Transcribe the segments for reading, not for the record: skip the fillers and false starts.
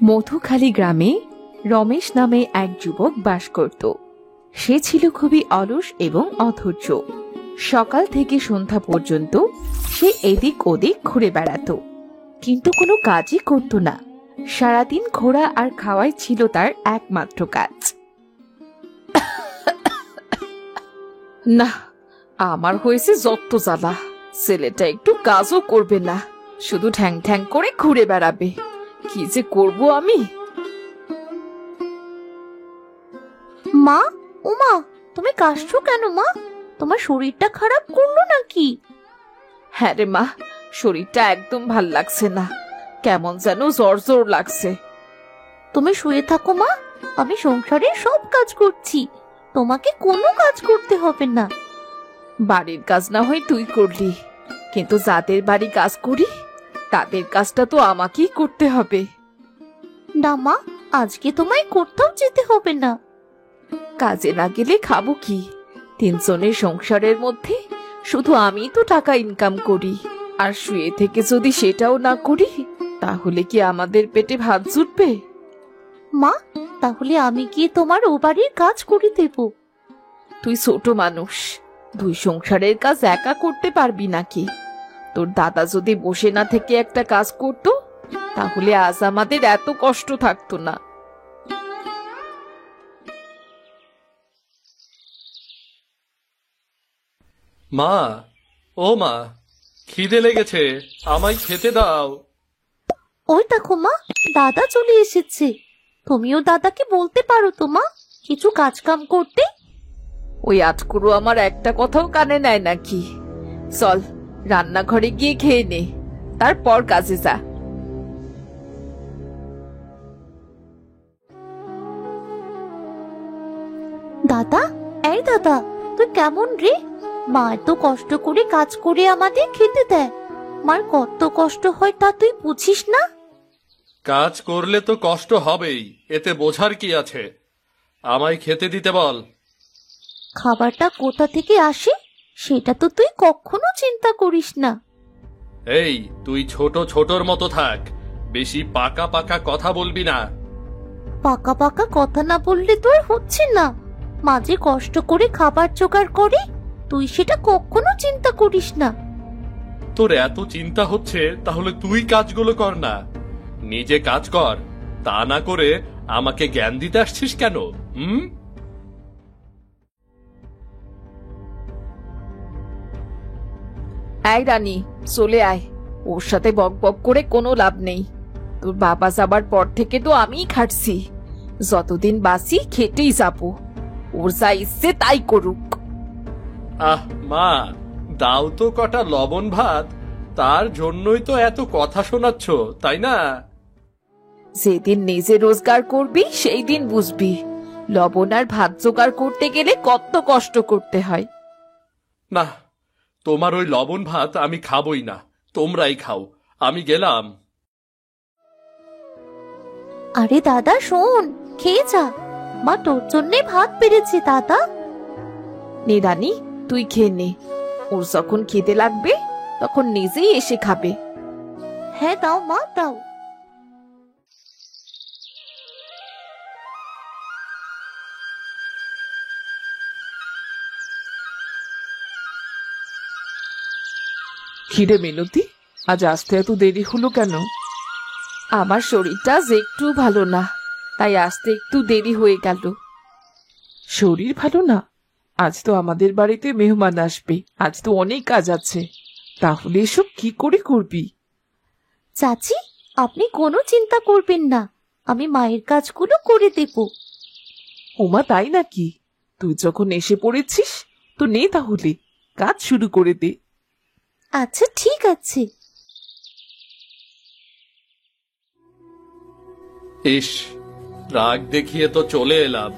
মধুখালী গ্রামে রমেশ নামে এক যুবক বাস করত। সে ছিল খুবই অলস এবং অধৈর্য। সকাল থেকে সন্ধ্যা পর্যন্ত সে এদিক ওদিক ঘুরে বেড়াতো, কিন্তু কোনো কাজই করত না। সারাদিন ঘোরা আর খাওয়াই ছিল তার একমাত্র কাজ। না, আমার হয়েছে যত জ্বালা। ছেলেটা একটু কাজও করবে না, শুধু ঠ্যাং ঠ্যাং করে ঘুরে বেড়াবে। কি যে করব আমি। মা, ওমা, তুমি কাশছো কেন মা? তোমার শরীরটা খারাপ করলো নাকি? হ্যাঁ রে মা, শরীরটা একদম ভাল লাগছে না, কেমন যেন জ্বর জ্বর লাগছে। তুমি শুয়ে থাকো মা, আমি সংসারের সব কাজ করছি, তোমাকে কোনো কাজ করতে হবে না। বাড়ির কাজ না হয় তুই করলি, কিন্তু যাদের বাড়ি কাজ করি তাদের কাজটা তো আমাকেই করতে হবে। না মা, আজকে তোমায় কোথাও যেতে হবে না। কাজে না গেলে খাবো কি? তিনজনের সংসারের মধ্যে শুধু আমি তো টাকা ইনকাম করি, আর শুয়ে থেকে যদি সেটাও না করি তাহলে কি আমাদের পেটে ভাত জুটবে? মা, তাহলে আমি গিয়ে তোমার ও বাড়ির কাজ করে দেব। তুই ছোট মানুষ, দুই সংসারের কাজ একা করতে পারবি নাকি? তোর দাদা যদি বসে না থেকে একটা কাজ করতো তাহলে আজ আমাদের এত কষ্ট থাকতো না। মা, ও মা, খিদে লেগেছে, আমায় খেতে দাও। ওই দেখো মা, দাদা চলে এসেছে। তুমিও দাদাকে বলতে পারো তো মা, কিছু কাজ কাম করতে। ওই আটকুরু আমার একটা কথাও কানে নেয় নাকি? চল রান্নাঘরে গিয়ে খেয়ে নে, তারপর কাজে যা। দাদা, এই দাদা, তুই কেমন রে? মা এত কষ্ট করে কাজ করে আমাদের খেতে দেয়, মার কত কষ্ট হয় তা তুই বুঝিস না? কাজ করলে তো কষ্ট হবেই, এতে বোঝার কি আছে? আমায় খেতে দিতে বল। খাবারটা কোথা থেকে আসে সেটা তো তুই কখনো চিন্তা করিস না। এই, তুই ছোট ছোটর মতো থাক, বেশি পাকা পাকা কথা বলবি না। পাকা পাকা কথা না বললে তো আর হচ্ছে না। মাঝে কষ্ট করে খাবার জোগাড় করে, তুই সেটা কখনো চিন্তা করিস না। তোর এত চিন্তা হচ্ছে তাহলে তুই কাজগুলো কর না, নিজে কাজ কর। তা না করে আমাকে জ্ঞান দিতে আসছিস কেন? এই রানী, চলে আয়। ওর সাথে বক বক করে কোনো লাভ নেই। তোর বাবা যাবার পর থেকে তো আমিই খাটছি, যতদিন বাঁচি খেটেই যাবো। ওর যা ইচ্ছে তাই করুক। আহ মা, দাও তো কটা লবণ ভাত, তার জন্যই তো এত কথা শোনাচ্ছ, তাই না? যেদিন নিজে রোজগার করবি সেই দিন বুঝবি লবণ আর ভাত জোগাড় করতে গেলে কত কষ্ট করতে হয়। না, তোমার ওই লবণ ভাত আমি খাবই না, তোমরাই খাও, আমি গেলাম। আরে দাদা শোন, খেয়ে যা, মা তোর জন্য ভাত বেড়েছে দাদা। নে রানী, তুই খেয়ে নে, ওর যখন খেতে লাগবে তখন নিজেই এসে খাবে। হ্যাঁ দাও মা, দাও। খিদে মিনতি, আজ আসতে এত দেরি হলো কেন? আমার শরীরটা যে একটু ভালো না, তাই আসতে একটু দেরি হয়ে গেল। শরীর ভালো না? আজ তো আমাদের বাড়িতে মেহমান আসবে, আজ তো অনেক কাজ আছে, তাহলে এসব কি করে করবি? চাচি, আপনি কোনো চিন্তা করবেন না, আমি মায়ের কাজগুলো করে দেব। ওমা, তাই নাকি? তুই যখন এসে পড়েছিস তো নে তাহলে কাজ শুরু করে দে। আচ্ছা ঠিক আছে। ইস, রাগ দেখিয়ে তো চলে এলাম,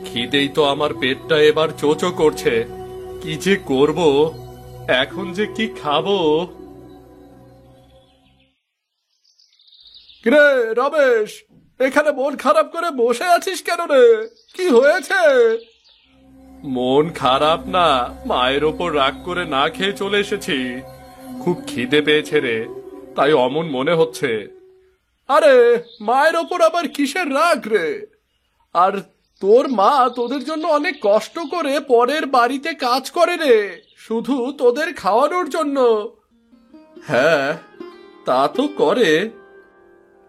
খিদেই তো আমার পেটটা এবার চোচো করছে। কি যে করব, এখন যে কি খাবো? কিরে রমেশ, এখানে মন খারাপ করে বসে আছিস কেন রে? কি হয়েছে? মন খারাপ না, মায়ের ওপর রাগ করে না খেয়ে চলে এসেছি। খুব খিদে পেয়েছে রে, তাই অমন মনে হচ্ছে। আরে মায়ের ওপর আবার কিসের রাগ রে? আর তোর মা তোদের জন্য অনেক কষ্ট করে পরের বাড়িতে কাজ করে রে, শুধু তোদের খাওয়ানোর জন্য। হ্যাঁ, তা তো করে।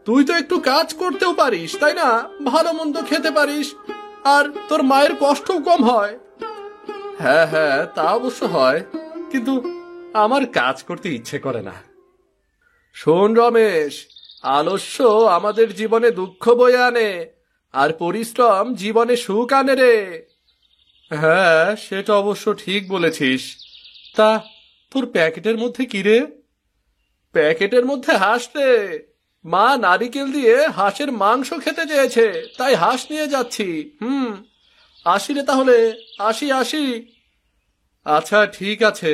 তুই তো একটু কাজ করতেও পারিস, তাই না? ভালো মন্দ খেতে পারিস, আর তোর মায়ের কষ্টও কম হয়। হ্যাঁ হ্যাঁ, তা অবশ্য হয়, কিন্তু আমার কাজ করতে ইচ্ছে করে না। শোন রমেশ, আলস্য আমাদের জীবনে দুঃখ বয়ে আনে, আর পরিশ্রম জীবনে সুখ আনে রে। হ্যাঁ, সেটা অবশ্য ঠিক বলেছিস। তা তোর প্যাকেটের মধ্যে কি রে? প্যাকেটের মধ্যে হাঁস রে। মা নারিকেল দিয়ে হাঁসের মাংস খেতে চেয়েছে, তাই হাঁস নিয়ে যাচ্ছি। আসি রে তাহলে, আসি আসি। আচ্ছা ঠিক আছে।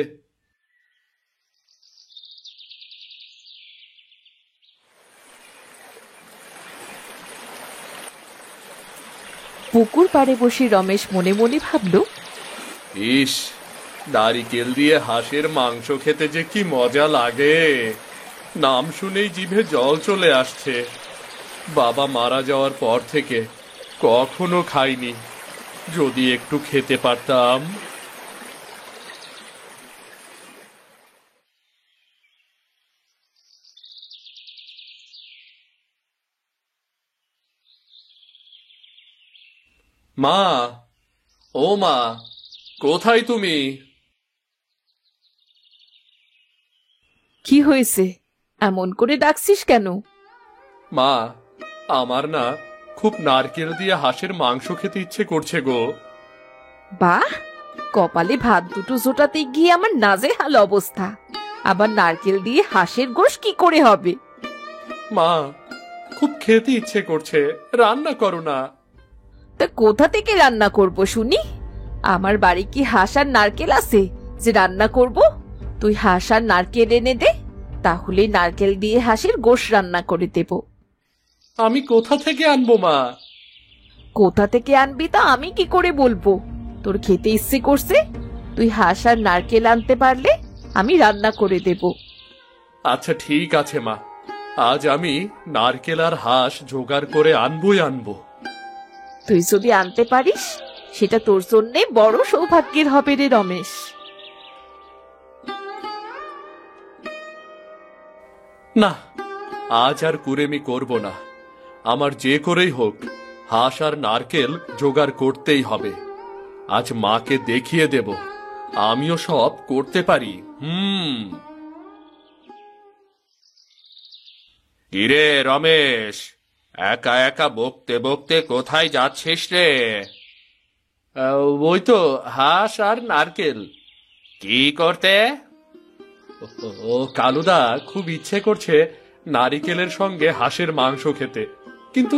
পুকুর পাড়ে বসে রমেশ মনে মনে ভাবল, ইস, নারিকেল দিয়ে হাঁসের মাংস খেতে যে কি মজা লাগে! নাম শুনেই জিভে জল চলে আসছে। বাবা মারা যাওয়ার পর থেকে কখনো খাইনি, যদি একটু খেতে পারতাম। মা, ও মা, কোথায় তুমি? কি হয়েছে? এমন করে ডাকছিস কেন? মা, আমার না খুব নারকেল দিয়ে হাঁসের মাংস খেতে ইচ্ছে করছে গো। বাহ, কপালে ভাত দুটো জোটাতে গিয়ে আমার নাজেহাল অবস্থা। আবার নারকেল দিয়ে হাঁসের গোশ কি করে হবে? মা, খুব খেতে ইচ্ছে করছে, রান্না করো না। তা কোথা থেকে রান্না করব শুনি? আমার বাড়ি কি হাঁস আর নারকেল আছে যে রান্না করব? তুই হাঁস আর নারকেল এনে দে, তাহলে নারকেল দিয়ে হাঁসের গোশ রান্না করে দেব। আমি কোথা থেকে আনবো মা? কোথা থেকে আনবি তা আমি কি করে বলবো? তোর খেতে ইচ্ছে করছে, তুই হাঁস আর নারকেল আনতে পারলে আমি রান্না করে দেব। আচ্ছা ঠিক আছে মা, আজ আমি নারকেল আর হাঁস জোগাড় করে আনবই আনবো। তুই যদি আনতে পারিস সেটা তোর জন্যে বড় সৌভাগ্যের হবে রে রমেশ। না, আজ আর কুড়েমি করব না। আমার যে করেই হোক হাঁস আর নারকেল জোগাড় করতেই হবে। আজ মাকে দেখিয়ে দেব আমিও সব করতে পারি। কিরে রমেশ, একা একা বকতে বকতে কোথায় যাচ্ছিস রে? ওই তো হাঁস আর নারকেল। কি করতে? ও কালুদা, খুব ইচ্ছে করছে নারিকেলের সঙ্গে হাঁসের মাংস খেতে, কিন্তু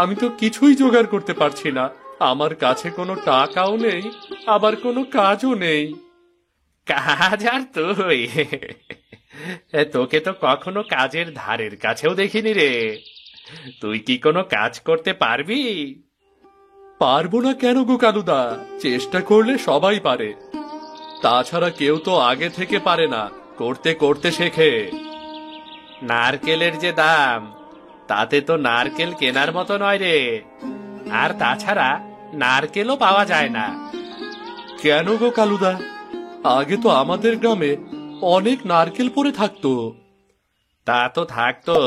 আমি তো কিছুই জোগাড় করতে পারছি না। আমার কাছে কোনো টাকাও নেই, আবার কোনো কাজও নেই। কাজ আর তুই? তোকে তো কখনো কাজের ধারের কাছেও দেখিনি রে। তুই কি কোনো কাজ করতে পারবি? পারবো না কেন গো কালুদা, চেষ্টা করলে সবাই পারে। তাছাড়া কেউ তো আগে থেকে পারে না, করতে করতে শেখে। নারকেলের যে দাম, তাতে তো নারকেল কেনার মতো নয় রে। আর তাছাড়া নারকেলও পাওয়া যায় না। কেন গো কালুদা, আগে তো আমাদের গ্রামে অনেক নারকেল পড়ে থাকতো। তা তো থাকতো,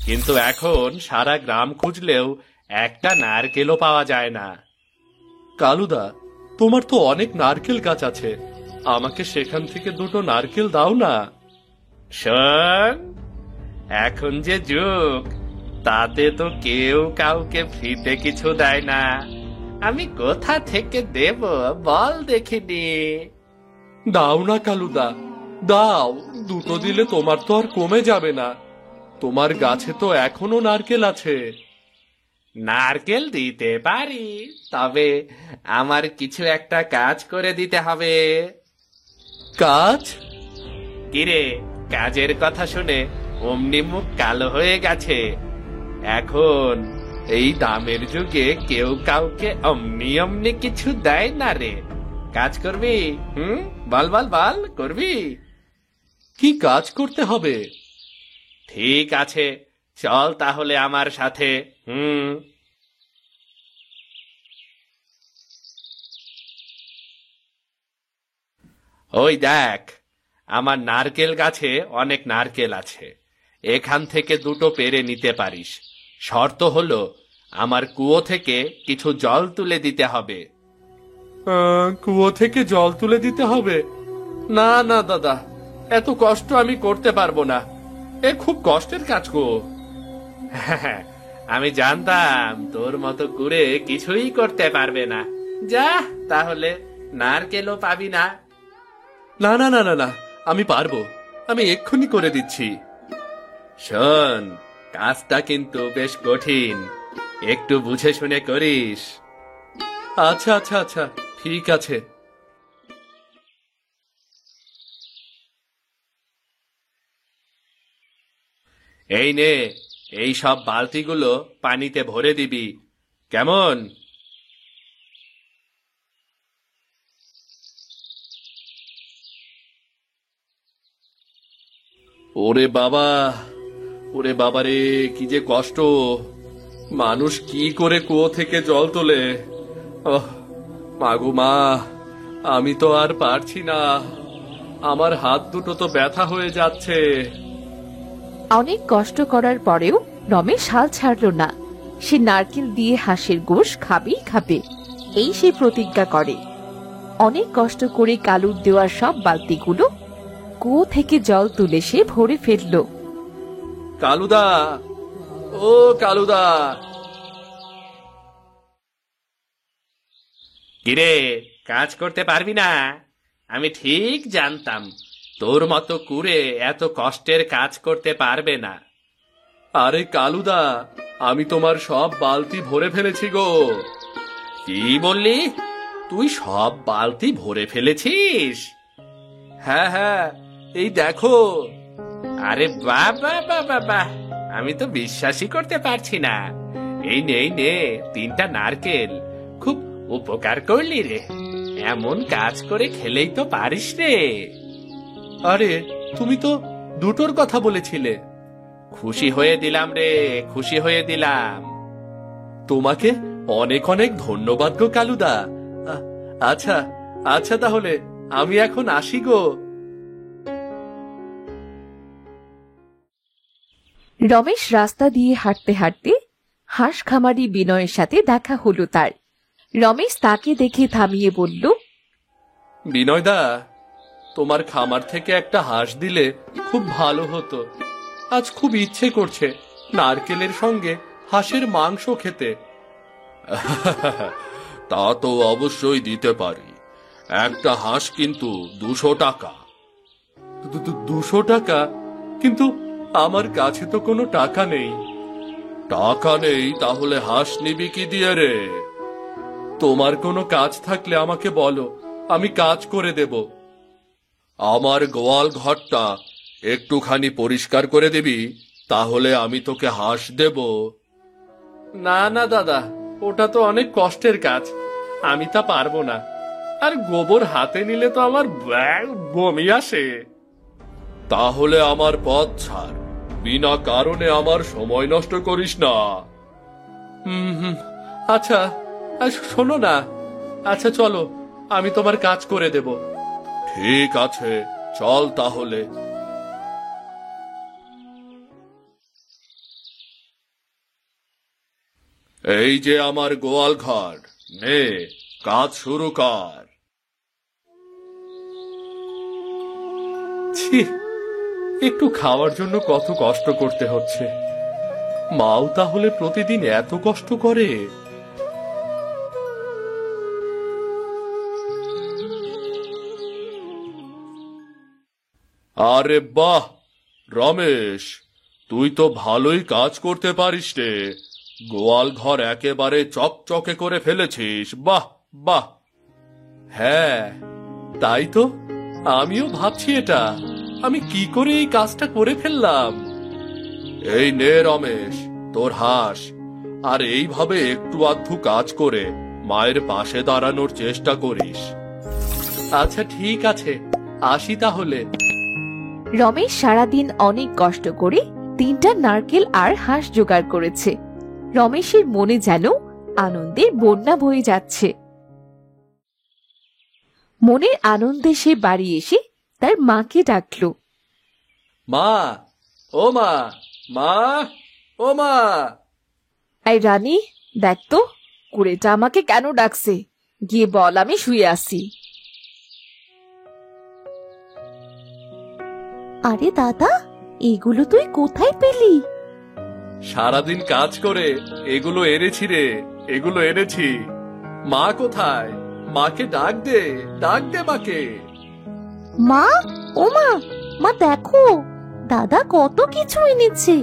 কিন্তু এখন সারা গ্রাম খুঁজলেও একটা নারকেলও পাওয়া যায় না। কালুদা, তোমার তো অনেক নারকেল গাছ আছে, আমাকে সেখান থেকে দুটো নারকেল দাও না। শোন, এখন যে যুগ, তাতে তো কেউ কাউকে ফ্রিতে কিছু দেয় না। আমি কোথা থেকে দেব বল দেখিনি? দাও না কালুদা, দাও। দুটো দিলে তোমার তো আর কমে যাবে না। তোমার গাছে তো এখনো নারকেল আছে। নারকেল দিতে পারি, তবে আমার কিছু একটা কাজ করে দিতে হবে। কাজ? কিরে, কাজের কথা শুনে অমনি মুখ কালো হয়ে গেছে। এখন এই দামের যুগে কেউ কাউকে অমনি অমনি কিছু দেয় না রে। কাজ করবি? বল বল বল, করবি? কি কাজ করতে হবে? ঠিক আছে, চল তাহলে আমার সাথে। ওই দেখ, আমার নারকেল গাছে অনেক নারকেল আছে, এখান থেকে দুটো পেরে নিতে পারিস। শর্ত হলো আমার কুয়ো থেকে কিছু জল তুলে দিতে হবে। কুয়ো থেকে জল তুলে দিতে হবে? না না দাদা, এত কষ্ট আমি করতে পারবো না, এ খুব কষ্টের কাজ গো। আমি জানতাম তোর মতো করে কিছুই করতে পারবে না। যা তাহলে, নারকেলও পাবি না। না না না না না, আমি পারবো, আমি এক্ষুনি করে দিচ্ছি। শোন, কাজটা কিন্তু বেশ কঠিন, একটু বুঝে শুনে করিস। আচ্ছা আচ্ছা আচ্ছা, ঠিক আছে। এই নে, এই সব বালতিগুলো পানিতে ভরে দিবি, কেমন? ওরে বাবা, ওরে বাবা রে, কি যে কষ্ট! মানুষ কি করে কুয়ো থেকে জল তোলে! মাগো মা, আমি তো আর পারছি না, আমার হাত দুটো তো ব্যথা হয়ে যাচ্ছে। অনেক কষ্ট করার পরেও রমেশ হাল ছাড়ল না। সে নারকেল দিয়ে হাঁসের গোশ খাবেই খাবে, এই সে প্রতিজ্ঞা করে। অনেক কষ্ট করে কালুর দেওয়া সব বালতিগুলো কুয়ো থেকে জল তুলে সে ভরে ফেলল। কালুদা, ও কালুদা! কিরে, কাজ করতে পারবি না? আমি ঠিক জানতাম তোর মতো কুড়ে এত কষ্টের কাজ করতে পারবে না। আরে কালুদা, আমি তোমার সব বালতি ভরে ফেলেছি গো। কি বললি? তুই সব বালতি ভরে ফেলেছিস? হ্যাঁ হ্যাঁ, এই দেখো। আরে বাবা বাবা বাহ, আমি তো বিশ্বাসই করতে পারছি না। এই নে, এই নে 3টা নারকেল, খুব উপকার করলি রে, এমন কাজ করে খেলেই তো পারিস রে। আরে তুমি তো দুটোর কথা বলেছিলে। খুশি হয়ে দিলাম রে, খুশি হয়ে দিলাম। তোমাকে অনেক অনেক ধন্যবাদ গো কালুদা। আচ্ছা আচ্ছা, তাহলে আমি এখন আসি গো। রমেশ রাস্তা দিয়ে হাঁটতে হাঁটতে হাঁস খামারি বিনয়ের সাথে দেখা হলো তার। রমেশ তাকে দেখে থামিয়ে বলল, বিনয়দা, তোমার খামার থেকে একটা হাঁস দিলে খুব ভালো হতো। আজ খুব ইচ্ছে করছে নারকেলের সঙ্গে হাঁসের মাংস খেতে। তা তো অবশ্যই দিতে পারি, একটা হাঁস কিন্তু 200 টাকা। 200 টাকা? কিন্তু আমার কাছে তো কোনো টাকা নেই। টাকা নেই তাহলে হাঁস নিবি কি দিয়ে রে? তোমার কোনো কাজ থাকলে আমাকে বলো, আমি কাজ করে দেব। আমার গোয়াল ঘরটা একটুখানি পরিষ্কার করে দিবি, তাহলে আমি তোকে হাঁস দেব। না না দাদা, ওটা তো অনেক কষ্টের কাজ, আমি তা পারবো না। আর গোবর হাতে নিলে তো আমার বমি আসে। তাহলে আমার পথ ছাড়, বিনা কারণে আমার সময় নষ্ট করিস না। আচ্ছা, শোনো না, আচ্ছা চলো, আমি তোমার কাজ করে দেব। ঠিক আছে, চল তাহলে। এই যে আমার গোয়াল ঘর, নে কাজ শুরু কর। ছি, একটু খাওয়ার জন্য কত কষ্ট করতে হচ্ছে। মাও তাহলে প্রতিদিন এত কষ্ট করে? আরে বাহ রমেশ, তুই তো ভালোই কাজ করতে পারিস রে। গোয়াল ঘর একেবারে চকচকে করে ফেলেছিস। বাহ বাহ। হ্যাঁ তাই তো, আমিও ভাবছি এটা আমি কি করে এই কাজটা করে ফেললাম। এই নে রমেশ, তোর হাঁস, আর এইভাবে একটু আধটু কাজ করে মায়ের পাশে দাঁড়ানোর চেষ্টা করিস। আচ্ছা ঠিক আছে, আসি তাহলে। রমেশ সারাদিন অনেক কষ্ট করে 3টা নারকেল আর হাঁস জোগাড় করেছে। রমেশের মনে যেন আনন্দের বন্যা বয়ে যাচ্ছে। মনের আনন্দে সে বাড়ি এসে তার মাকে ডাকলো। মা, ও মা, মা, ও মা। এই রানী, দেখ তো কুড়েটা আমাকে কেন ডাকছে, গিয়ে বল আমি শুয়ে আছি। আরে দাদা, এগুলো তুই কোথায় পেলি? সারাদিন কাজ করে এগুলো এনেছি রে, এগুলো এনেছি। মা কোথায়? মাকে ডাক দে, ডাক দে মাকে। মা, ও মা, মা দেখো, দাদা কত কিছু এনেছে।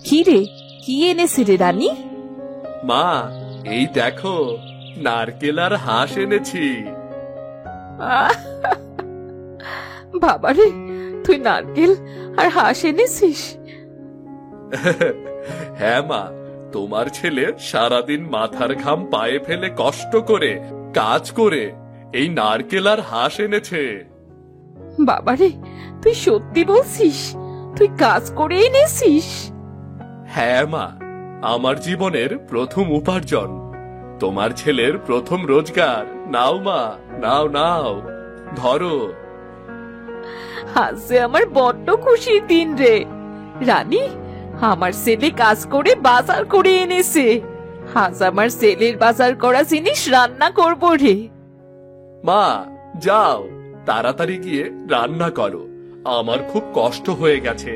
কি রে, কি এনেছে রে রানী? মা, এই দেখো নারকেল আর হাঁস এনেছি। বাবারে, তুই নারকেল আর হাঁস এনেছিস? হ্যাঁ মা, তোমার ছেলে সারাদিন মাথার ঘাম পায়ে ফেলে কষ্ট করে কাজ করে এই নারকেল আর হাঁস এনেছে। বাবারে, তুই সত্যি বলছিস? তুই কাজ করে এনেছিস? হ্যাঁ মা, আমার জীবনের প্রথম উপার্জন, তোমার ছেলের প্রথম রোজগার। নাও মা, নাও নাও, ধরো। আজ যে আমার বড্ড খুশির দিন রে রানী। আমার ছেলে কাজ করে বাজার করে এনেছে। আজ আমার ছেলের বাজার করা জিনিস রান্না করব রে। মা, যাও তাড়াতাড়ি গিয়ে রান্না করো, আমার খুব কষ্ট হয়ে গেছে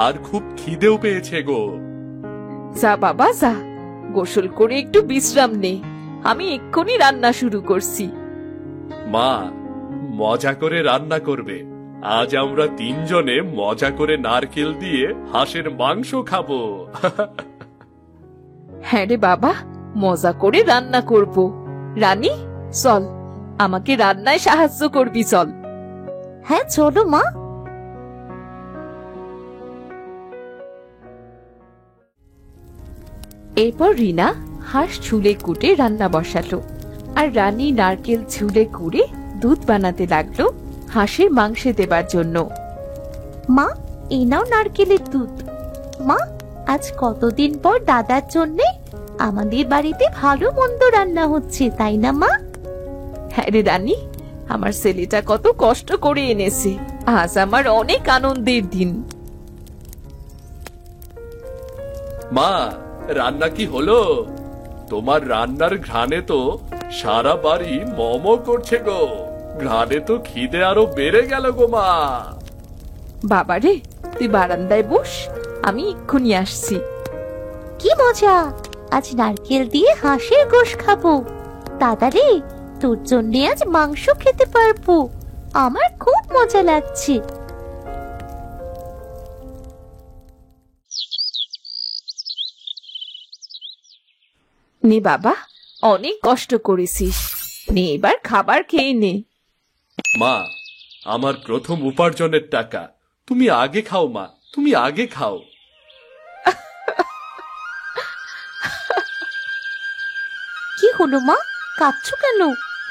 আর খুব খিদেও পেয়েছে গো। যা বাবা যা, গোসল করে একটু বিশ্রাম নে, আমি এক্ষুনি রান্না শুরু করছি। মা, মজা করে রান্না করবে। আজ আমরা 3 জনে মজা করে নারকেল দিয়ে হাঁসের মাংস খাবো। হ্যাঁ রে বাবা, মজা করে রান্না করব। রানী চল, আমাকে রান্নায় সাহায্য করবি চল। হ্যাঁ চলো মা। এরপর রিনা হাঁস ছুলে কুটে রান্না বসালো, আর রানী নারকেল ছুলে কুড়ে দুধ বানাতে লাগলো হাঁসের মাংসে দেবার জন্য। মা, এই নাও নারকেলের দুধ। মা, আজ কতদিন পর দাদার জন্যে আমাদের বাড়িতে ভালো মন্দ রান্না হচ্ছে, তাই না মা? হ্যাঁ রে রানী, আমার ছেলেটা কত কষ্ট করে এনেছে, আজ আমার অনেক আনন্দের দিন। মা, রান্না কি হলো? তোমার রান্নার ঘ্রাণে তো সারা বাড়ি মমো করছে গো। ঘ্রাণে তো খিদে আরো বেড়ে গেল গো মা। বাবারে, তুই বারান্দায় বস, আমি এক্ষুনি আসছি। কি মজা, আজ নারকেল দিয়ে হাঁসের গোশ খাবো। দাদা রে, তোর জন্য আজ মাংস খেতে পারবো, আমার খুব মজা লাগছে। নে বাবা, অনেক কষ্ট করেছিস, নে এবার খাবার খেয়ে নে। মা, আমার প্রথম উপার্জনের টাকা, তুমি আগে খাও মা, তুমি আগে খাও। কি হলো মা, কাঁদছো কেন?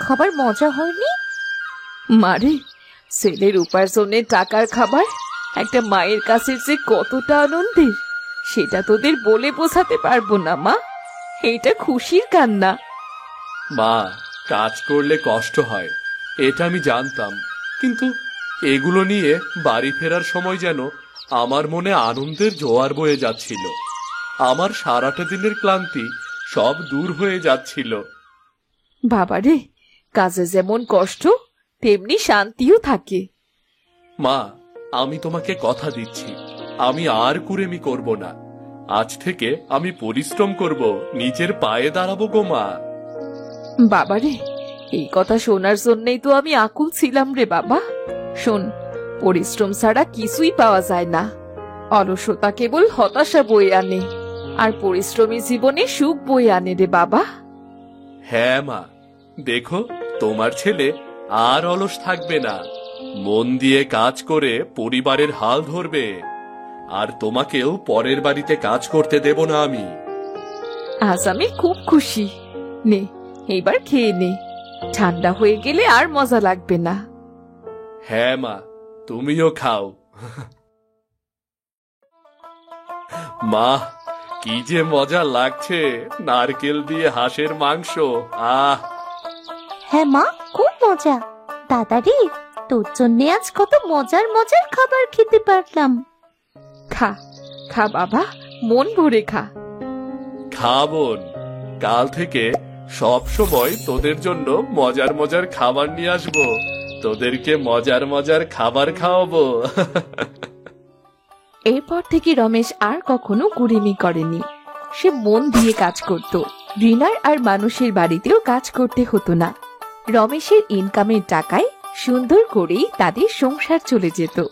খাবার মজা হয়নি? মারে, ছেলের উপার্জনের টাকার খাবার একটা মায়ের কাছে যে কতটা আনন্দের, সেটা তোদের বলে বোঝাতে পারবো না মা। এইটা খুশির কান্না। মা, কাজ করলে কষ্ট হয়, এটা আমি জানতাম, কিন্তু এগুলো নিয়ে বাড়ি ফেরার সময় যেন আমার মনে আনন্দের জোয়ার বয়ে যাচ্ছিল। আমার সারাটা দিনের ক্লান্তি সব দূর হয়ে যাচ্ছিল। বাবারে, কাজে যেমন কষ্ট তেমনি শান্তিও থাকে। মা, আমি তোমাকে কথা দিচ্ছি, আমি আর কুড়েমি করব না। আজ থেকে আমি পরিশ্রম করব, নিজের পায়ে দাঁড়াবো গো মা। বাবারে, এই কথা শোনার জন্যই তো আমি আকুল ছিলাম রে বাবা। শোন, পরিশ্রম ছাড়া কিছুই পাওয়া যায় না। অলসতা কেবল হতাশা বয়ে আনে, আর পরিশ্রমী জীবনে সুখ বয়ে আনে রে বাবা। হ্যাঁ মা, দেখো তোমার ছেলে আর অলস থাকবে না, মন দিয়ে কাজ করে পরিবারের হাল ধরবে। আর তোমাকেও পরের বাড়িতে কাজ করতে দেব না আমি। আজ আমি খুব খুশি। নে, এইবার খেয়ে নে, ঠান্ডা হয়ে গেলে আর মজা লাগবে না। হ্যাঁ মা, তুমিও খাও। মা, কি যে মজা লাগছে নারকেল দিয়ে হাঁসের মাংস। আহ, হ্যাঁ মা, খুব মজা। দাদারে, তোর জন্য আজ কত মজার মজার খাবার খেতে পারলাম। খা খা বাবা, মন ভরে খা। খা বোন, কাল থেকে সব সময় তোদের জন্য মজার মজার খাবার নিয়ে আসবো। তোদেরকে মজার মজার খাবার খাওয়াবো। এরপর থেকে রমেশ আর কখনো কুড়েমি করেনি। সে মন দিয়ে কাজ করত। রিনার আর মানুষের বাড়িতেও কাজ করতে হতো না। রমেশের ইনকামের টাকায় সুন্দর করেই তাদের সংসার চলে যেত।